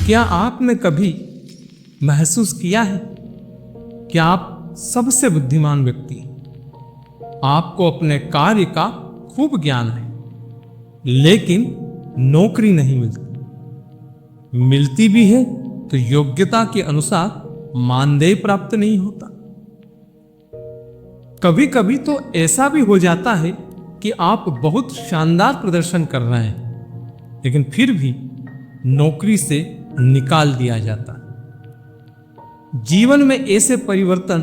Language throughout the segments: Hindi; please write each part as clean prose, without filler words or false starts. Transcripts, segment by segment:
क्या आपने कभी महसूस किया है कि आप सबसे बुद्धिमान व्यक्ति हैं? आपको अपने कार्य का खूब ज्ञान है, लेकिन नौकरी नहीं मिलती भी है तो योग्यता के अनुसार मानदेय प्राप्त नहीं होता। कभी कभी तो ऐसा भी हो जाता है कि आप बहुत शानदार प्रदर्शन कर रहे हैं, लेकिन फिर भी नौकरी से निकाल दिया जाता है। जीवन में ऐसे परिवर्तन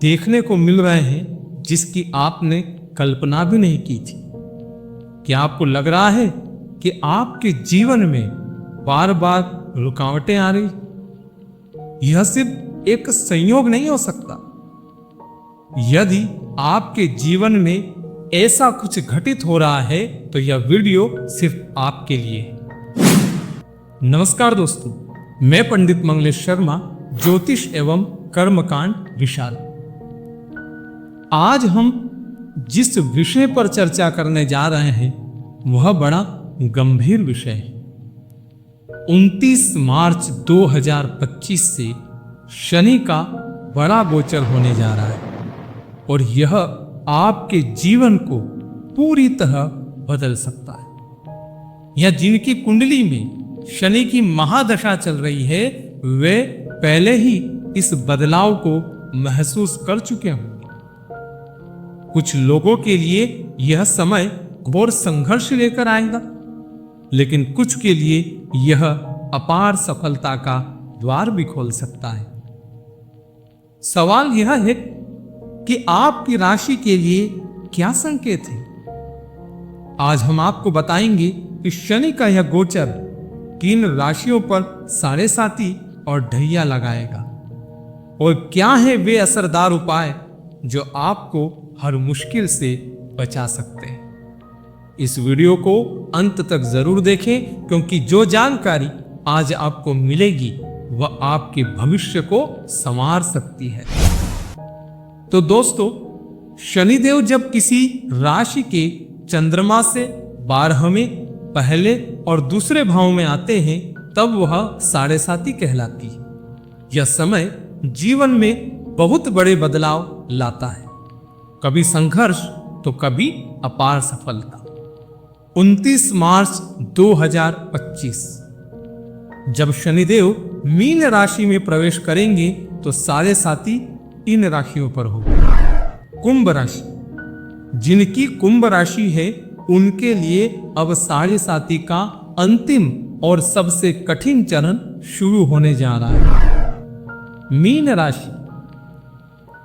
देखने को मिल रहे हैं जिसकी आपने कल्पना भी नहीं की थी। क्या आपको लग रहा है कि आपके जीवन में बार बार रुकावटें आ रही? यह सिर्फ एक संयोग नहीं हो सकता। यदि आपके जीवन में ऐसा कुछ घटित हो रहा है तो यह वीडियो सिर्फ आपके लिए है। नमस्कार दोस्तों, मैं पंडित मंगलेश शर्मा, ज्योतिष एवं कर्मकांड विशाल। आज हम जिस विषय पर चर्चा करने जा रहे हैं वह बड़ा गंभीर विषय है। 29 मार्च 2025 से शनि का बड़ा गोचर होने जा रहा है और यह आपके जीवन को पूरी तरह बदल सकता है। यह जिनकी कुंडली में शनि की महादशा चल रही है वे पहले ही इस बदलाव को महसूस कर चुके होंगे। कुछ लोगों के लिए यह समय घोर संघर्ष लेकर आएगा, लेकिन कुछ के लिए यह अपार सफलता का द्वार भी खोल सकता है। सवाल यह है कि आपकी राशि के लिए क्या संकेत है। आज हम आपको बताएंगे कि शनि का यह गोचर किन राशियों पर साढ़े साती और ढैया लगाएगा और क्या है वे असरदार उपाय जो आपको हर मुश्किल से बचा सकते हैं। इस वीडियो को अंत तक जरूर देखें, क्योंकि जो जानकारी आज आपको मिलेगी वह आपके भविष्य को संवार सकती है। तो दोस्तों, शनिदेव जब किसी राशि के चंद्रमा से 12वें, पहले और दूसरे भाव में आते हैं तब वह साढ़े साती कहलाती है। यह समय जीवन में बहुत बड़े बदलाव लाता है, कभी संघर्ष तो कभी अपार सफलता। 29 मार्च 2025 जब शनिदेव मीन राशि में प्रवेश करेंगे तो साढ़े साती इन राशियों पर होगी। कुंभ राशि, जिनकी कुंभ राशि है उनके लिए अब साढ़े साती का अंतिम और सबसे कठिन चरण शुरू होने जा रहा है। मीन राशि,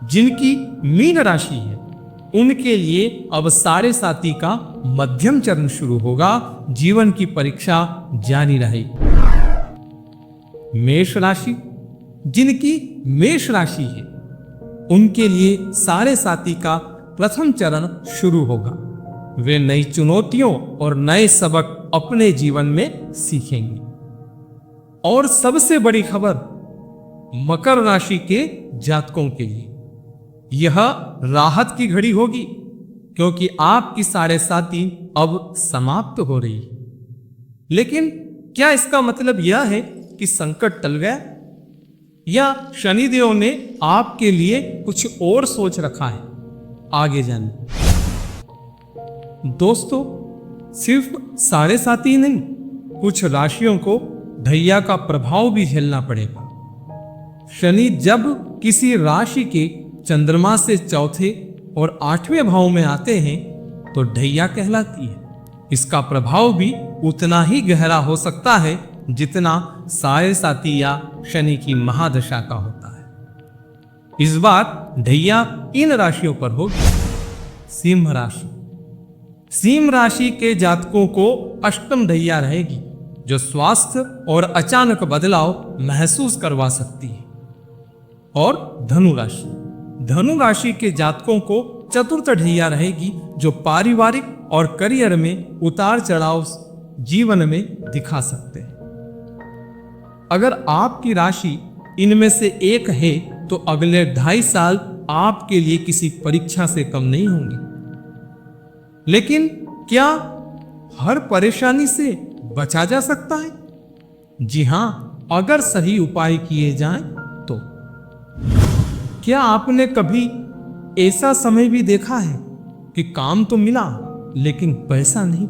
जिनकी मीन राशि है उनके लिए अब साढ़े साती का मध्यम चरण शुरू होगा। जीवन की परीक्षा जारी रहेगी। मेष राशि, जिनकी मेष राशि है उनके लिए साढ़े साती का प्रथम चरण शुरू होगा। वे नई चुनौतियों और नए सबक अपने जीवन में सीखेंगे। और सबसे बड़ी खबर मकर राशि के जातकों के लिए, यह राहत की घड़ी होगी, क्योंकि आपकी साढ़े साती अब समाप्त हो रही है। लेकिन क्या इसका मतलब यह है कि संकट टल गया, या शनिदेव ने आपके लिए कुछ और सोच रखा है? आगे जानिए। दोस्तों, सिर्फ साढ़े साती ही नहीं, कुछ राशियों को ढैया का प्रभाव भी झेलना पड़ेगा। शनि जब किसी राशि के चंद्रमा से चौथे और 8वें भाव में आते हैं तो ढैया कहलाती है। इसका प्रभाव भी उतना ही गहरा हो सकता है जितना साढ़े साती या शनि की महादशा का होता है। इस बार ढैया इन राशियों पर होगी। सिंह राशि, सिंह राशि के जातकों को अष्टम ढैया रहेगी, जो स्वास्थ्य और अचानक बदलाव महसूस करवा सकती है। और धनु राशि, धनु राशि के जातकों को चतुर्थ ढैया रहेगी, जो पारिवारिक और करियर में उतार चढ़ाव जीवन में दिखा सकते हैं। अगर आपकी राशि इनमें से एक है तो अगले 2.5 साल आपके लिए किसी परीक्षा से कम नहीं होंगे। लेकिन क्या हर परेशानी से बचा जा सकता है? जी हां, अगर सही उपाय किए जाएं तो। क्या आपने कभी ऐसा समय भी देखा है कि काम तो मिला लेकिन पैसा नहीं?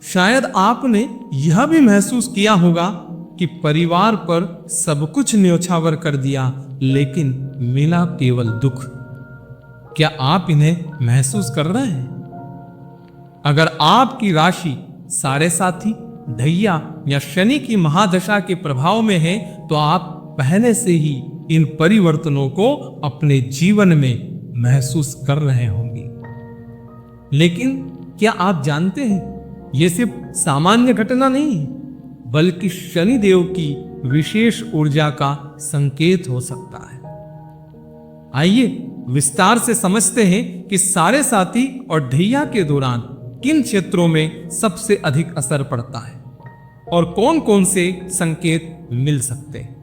शायद आपने यह भी महसूस किया होगा कि परिवार पर सब कुछ न्योछावर कर दिया लेकिन मिला केवल दुख। क्या आप इन्हें महसूस कर रहे हैं? अगर आपकी राशि सारे साथी, ढैया या शनि की महादशा के प्रभाव में है तो आप पहले से ही इन परिवर्तनों को अपने जीवन में महसूस कर रहे होंगे। लेकिन क्या आप जानते हैं यह सिर्फ सामान्य घटना नहीं है, बल्कि शनिदेव की विशेष ऊर्जा का संकेत हो सकता है। आइए विस्तार से समझते हैं कि सारे साथी और ढैया के दौरान किन क्षेत्रों में सबसे अधिक असर पड़ता है और कौन कौन से संकेत मिल सकते हैं।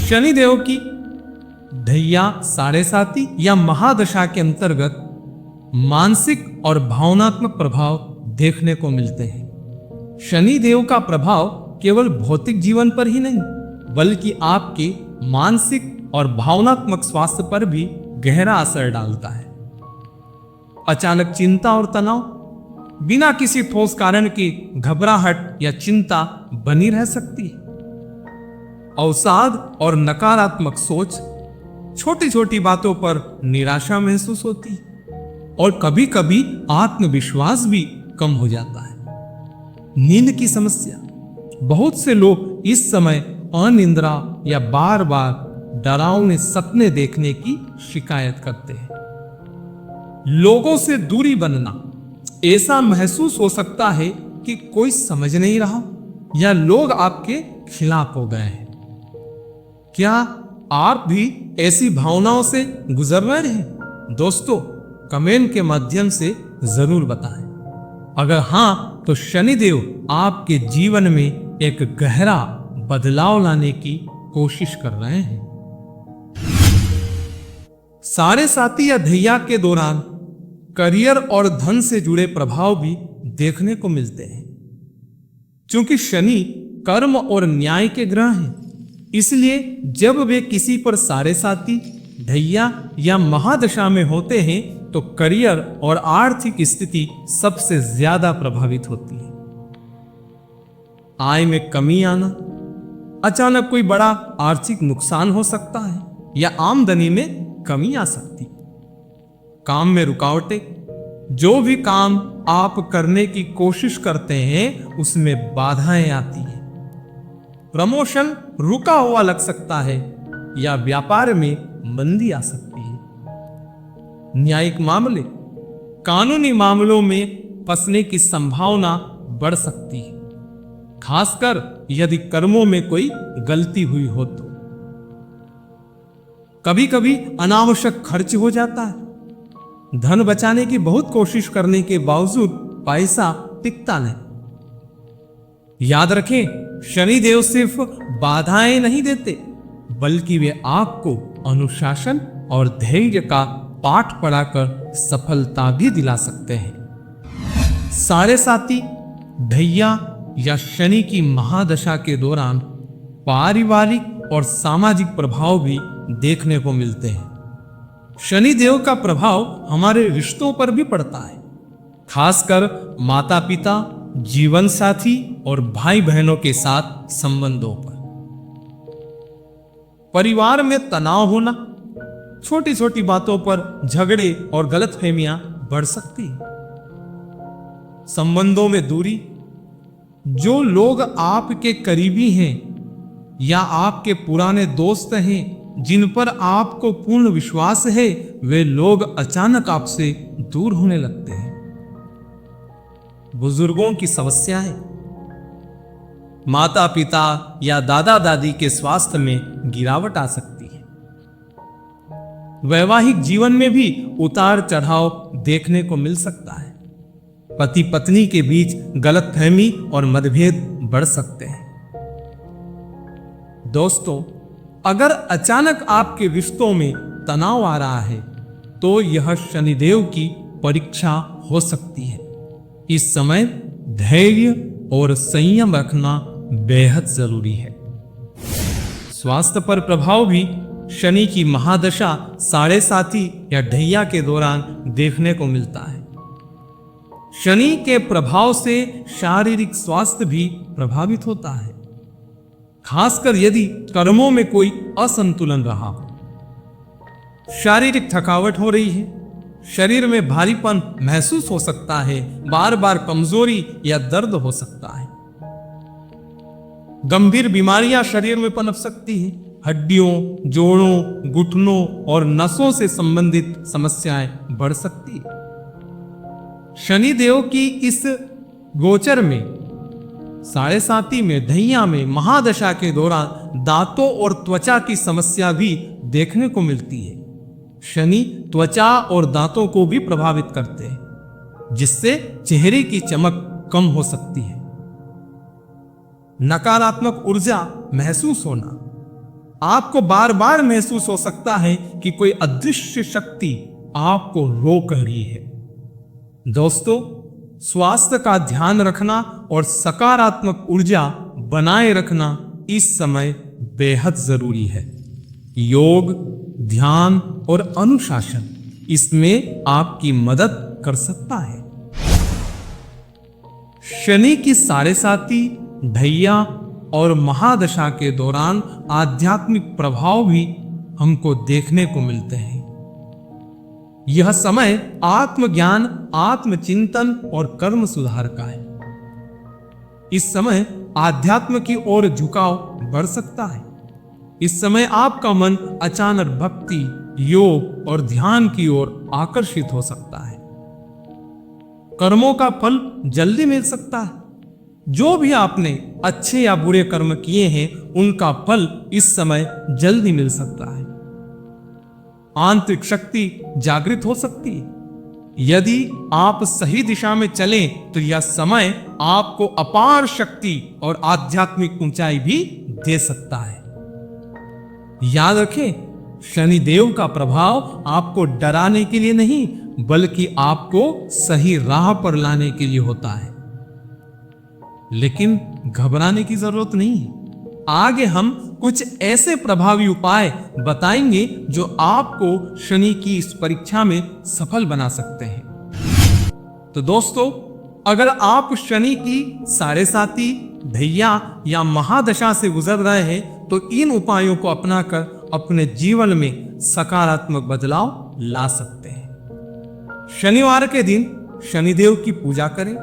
शनिदेव की ढैया, सारे साथी या महादशा के अंतर्गत मानसिक और भावनात्मक प्रभाव देखने को मिलते हैं। शनिदेव का प्रभाव केवल भौतिक जीवन पर ही नहीं, बल्कि आपके मानसिक और भावनात्मक स्वास्थ्य पर भी गहरा असर डालता है। अचानक चिंता और तनाव, बिना किसी ठोस कारण की घबराहट या चिंता बनी रह सकती है। अवसाद और नकारात्मक सोच, छोटी छोटी बातों पर निराशा महसूस होती है और कभी कभी आत्मविश्वास भी कम हो जाता है। नींद की समस्या, बहुत से लोग इस समय अनिद्रा या बार बार डरावने सपने देखने की शिकायत करते हैं। लोगों से दूरी बनना, ऐसा महसूस हो सकता है कि कोई समझ नहीं रहा या लोग आपके खिलाफ हो गए हैं। क्या आप भी ऐसी भावनाओं से गुजर रहे हैं? दोस्तों, कमेंट के माध्यम से जरूर बताएं। अगर हां, तो शनिदेव आपके जीवन में एक गहरा बदलाव लाने की कोशिश कर रहे हैं। सारे साथी या ढैया के दौरान करियर और धन से जुड़े प्रभाव भी देखने को मिलते हैं। क्योंकि शनि कर्म और न्याय के ग्रह हैं, इसलिए जब वे किसी पर सारे साथी, ढैया या महादशा में होते हैं तो करियर और आर्थिक स्थिति सबसे ज्यादा प्रभावित होती है। आय में कमी आना, अचानक कोई बड़ा आर्थिक नुकसान हो सकता है या आमदनी में कमी आ सकती। काम में रुकावटें, जो भी काम आप करने की कोशिश करते हैं उसमें बाधाएं आती हैं। प्रमोशन रुका हुआ लग सकता है या व्यापार में मंदी आ सकती है। न्यायिक मामले, कानूनी मामलों में फंसने की संभावना बढ़ सकती है, खासकर यदि कर्मों में कोई गलती हुई हो तो। कभी कभी अनावश्यक खर्च हो जाता है। धन बचाने की बहुत कोशिश करने के बावजूद पैसा टिकता नहीं। याद रखें, शनिदेव सिर्फ बाधाएं नहीं देते, बल्कि वे आपको अनुशासन और धैर्य का पाठ पढ़ाकर सफलता भी दिला सकते हैं। सारे साथी, ढैया या शनि की महादशा के दौरान पारिवारिक और सामाजिक प्रभाव भी देखने को मिलते हैं। शनिदेव का प्रभाव हमारे रिश्तों पर भी पड़ता है, खासकर माता पिता, जीवन साथी और भाई बहनों के साथ संबंधों पर। परिवार में तनाव होना, छोटी छोटी बातों पर झगड़े और गलतफहमियां बढ़ सकती हैं। संबंधों में दूरी, जो लोग आपके करीबी हैं या आपके पुराने दोस्त हैं जिन पर आपको पूर्ण विश्वास है, वे लोग अचानक आपसे दूर होने लगते हैं। बुजुर्गों की समस्याएं, माता पिता या दादा दादी के स्वास्थ्य में गिरावट आ सकती है। वैवाहिक जीवन में भी उतार चढ़ाव देखने को मिल सकता है। पति पत्नी के बीच गलतफहमी और मतभेद बढ़ सकते हैं। दोस्तों, अगर अचानक आपके रिश्तों में तनाव आ रहा है तो यह शनिदेव की परीक्षा हो सकती है। इस समय धैर्य और संयम रखना बेहद जरूरी है। स्वास्थ्य पर प्रभाव भी शनि की महादशा साढ़े साथी या ढैया के दौरान देखने को मिलता है। शनि के प्रभाव से शारीरिक स्वास्थ्य भी प्रभावित होता है, खासकर यदि कर्मों में कोई असंतुलन रहा हो। शारीरिक थकावट हो रही है, शरीर में भारीपन महसूस हो सकता है, बार बार कमजोरी या दर्द हो सकता है। गंभीर बीमारियां शरीर में पनप सकती है, हड्डियों, जोड़ों, घुटनों और नसों से संबंधित समस्याएं बढ़ सकती है। शनिदेव की इस गोचर में साढ़े साती में ढैया में महादशा के दौरान दांतों और त्वचा की समस्या भी देखने को मिलती है। शनि त्वचा और दांतों को भी प्रभावित करते हैं, जिससे चेहरे की चमक कम हो सकती है। नकारात्मक ऊर्जा महसूस होना, आपको बार बार महसूस हो सकता है कि कोई अदृश्य शक्ति आपको रोक रही है। दोस्तों, स्वास्थ्य का ध्यान रखना और सकारात्मक ऊर्जा बनाए रखना इस समय बेहद जरूरी है। योग, ध्यान और अनुशासन इसमें आपकी मदद कर सकता है। शनि की साढ़े साती, ढैया और महादशा के दौरान आध्यात्मिक प्रभाव भी हमको देखने को मिलते हैं। यह समय आत्मज्ञान, आत्मचिंतन और कर्म सुधार का है। इस समय आध्यात्म की ओर झुकाव बढ़ सकता है। इस समय आपका मन अचानक भक्ति, योग और ध्यान की ओर आकर्षित हो सकता है। कर्मों का फल जल्दी मिल सकता है। जो भी आपने अच्छे या बुरे कर्म किए हैं, उनका फल इस समय जल्दी मिल सकता है। आंतरिक शक्ति जागृत हो सकती है। यदि आप सही दिशा में चलें तो यह समय आपको अपार शक्ति और आध्यात्मिक ऊंचाई भी दे सकता है। याद रखें, शनिदेव का प्रभाव आपको डराने के लिए नहीं, बल्कि आपको सही राह पर लाने के लिए होता है। लेकिन घबराने की जरूरत नहीं है। आगे हम कुछ ऐसे प्रभावी उपाय बताएंगे जो आपको शनि की इस परीक्षा में सफल बना सकते हैं। तो दोस्तों, अगर आप शनि की साढ़े साती, ढैया या महादशा से गुजर रहे हैं तो इन उपायों को अपनाकर अपने जीवन में सकारात्मक बदलाव ला सकते हैं। शनिवार के दिन शनिदेव की पूजा करें।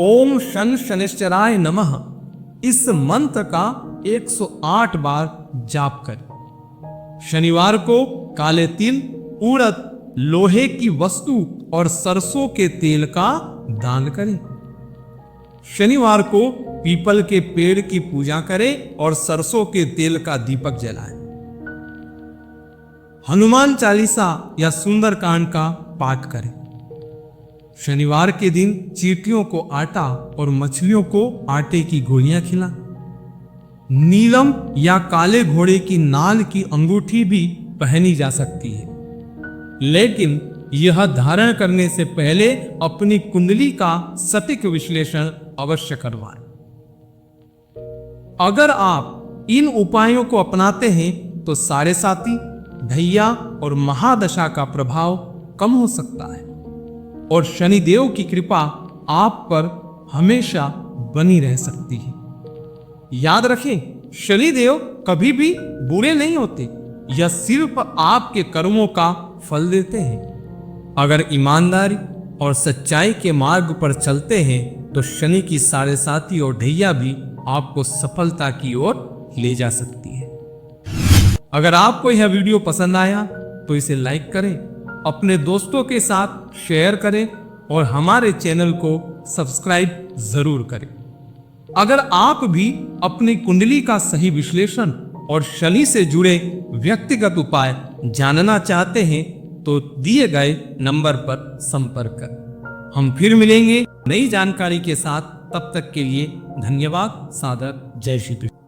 ओम शन शनिश्चराय नमः इस मंत्र का 108 बार जाप करें। शनिवार को काले तिल, उड़द, लोहे की वस्तु और सरसों के तेल का दान करें। शनिवार को पीपल के पेड़ की पूजा करें और सरसों के तेल का दीपक जलाएं। हनुमान चालीसा या सुंदरकांड का पाठ करें। शनिवार के दिन चींटियों को आटा और मछलियों को आटे की गोलियां खिलाएं। नीलम या काले घोड़े की नाल की अंगूठी भी पहनी जा सकती है, लेकिन यह धारण करने से पहले अपनी कुंडली का सटीक विश्लेषण अवश्य करवाएं। अगर आप इन उपायों को अपनाते हैं तो साढ़े साती, ढैया और महादशा का प्रभाव कम हो सकता है और शनिदेव की कृपा आप पर हमेशा बनी रह सकती है। याद रखें, शनिदेव कभी भी बुरे नहीं होते, यह सिर्फ आपके कर्मों का फल देते हैं। अगर ईमानदारी और सच्चाई के मार्ग पर चलते हैं तो शनि की साढ़े साती और ढैया भी आपको सफलता की ओर ले जा सकती है। अगर आपको यह वीडियो पसंद आया तो इसे लाइक करें, अपने दोस्तों के साथ शेयर करें और हमारे चैनल को सब्सक्राइब जरूर करें। अगर आप भी अपनी कुंडली का सही विश्लेषण और शनि से जुड़े व्यक्तिगत उपाय जानना चाहते हैं तो दिए गए नंबर पर संपर्क करें। हम फिर मिलेंगे नई जानकारी के साथ। तब तक के लिए धन्यवाद। सादर जय श्री कृष्ण।